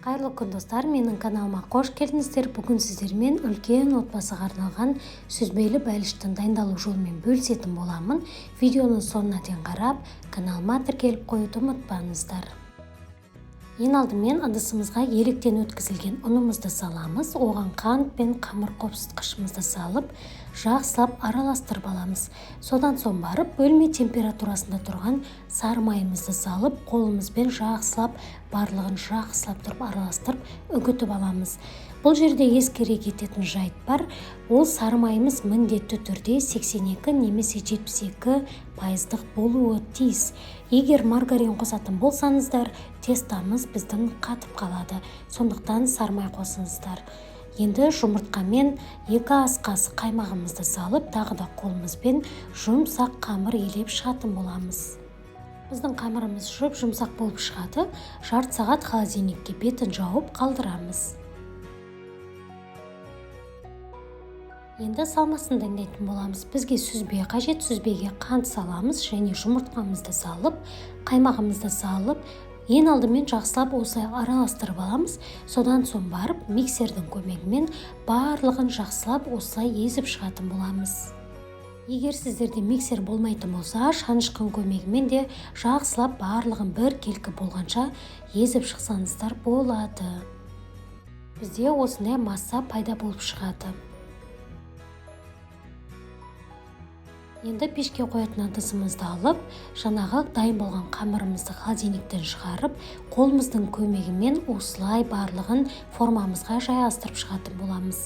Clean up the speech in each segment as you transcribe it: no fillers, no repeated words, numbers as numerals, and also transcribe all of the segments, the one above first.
Қайырлы күн достар, менің каналыма қош келдіңіздер. Бүгін сіздермен үлкен отбасыға арналған сүзбелі бәліштің дайындалу жолымен бөлісетін боламын. Видеоның соңына дейін қарап, каналыма тіркеліп қоюды ұмытпаңыздар. Ең алдымен ыдысымызға електен өткізілген ұнымызды саламыз. Оған қант пен қамыр қопсытқышымызды салып, жақсылап араластырып аламыз. Содан соң барып, бөлме температурасында тұрған сары майымызды салып, қолымызбен жақсылап, барлығын жақсылап тұрып араластырып, үгітіп аламыз. Бұл жерде ескере кететін жайт бар. Ол сары майымыз міндетті түрде 82 немесе 72% болуы тиіс. Егер маргарин қосатын болсаңыздар, тестамыз біздің қатып қалады. Сондықтан сары май қосыңыздар. Енді жұмыртқамен 2 ас қасық қаймағымызды салып, тағы да қолымызбен жұмсақ қамыр елеп шығатын боламыз. Біздің қамырымыз жұмсақ болып шығады. Жарты сағат холодильникке бетін жауып қалдырамыз. Енді салмасын дайындайтын боламыз. Бізге сүзбе қажет. Сүзбеге қант саламыз және жұмыртқамызды салып, қаймағымызды салып, ең алдымен жақсылап осылай араластырып аламыз. Содан соң барып миксердің көмегімен барлығын жақсылап осылай езіп шығатын боламыз. Егер сіздерде миксер болмайтын болса, шанышқын көмегімен де жақсылап барлығын бір келкі болғанша езіп шықсаңыздар болады. Бізде осындай масса пайда болып шығады. Енді пешке қоятын ыдысымызды алып, жаңағы дайын болған қамырымызды холодильниктен шығарып, қолымыздың көмегімен осылай барлығын формамызға жайғастырып шығатын боламыз.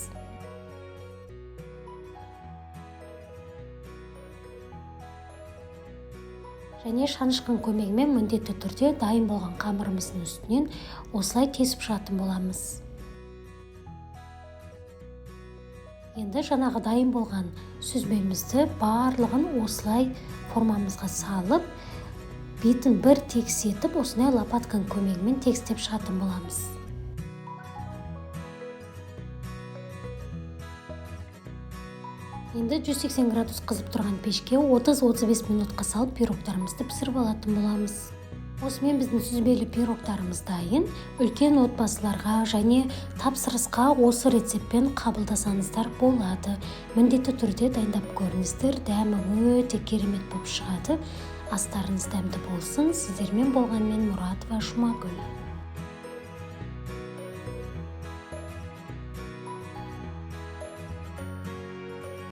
Және шанышқын көмегімен міндетті түрде дайын болған қамырымыздың үстінен осылай кесіп шығатын боламыз. Енді жаңағы дайын болған сүзбемізді барлығын осылай формамызға салып, бетін бір тегіс етіп, осындай лопатканың көмегімен тегістеп шығатын боламыз. Енді 180 градус қызып тұрған пешке 30-35 минутқа салып пирогтарымызды пісіріп алатын боламыз. Осымен біздің сүзбелі пирогтарымыз дайын. Үлкен отбасыларға және тапсырысқа осы рецептпен қабылдасаңыздар болады. Міндетті түрде дайындап көріңіздер. Дәмі өте керемет болып шығады. Астарыңыз дәмді болсын. Сіздермен болған мен Мұратова Жұмагүл.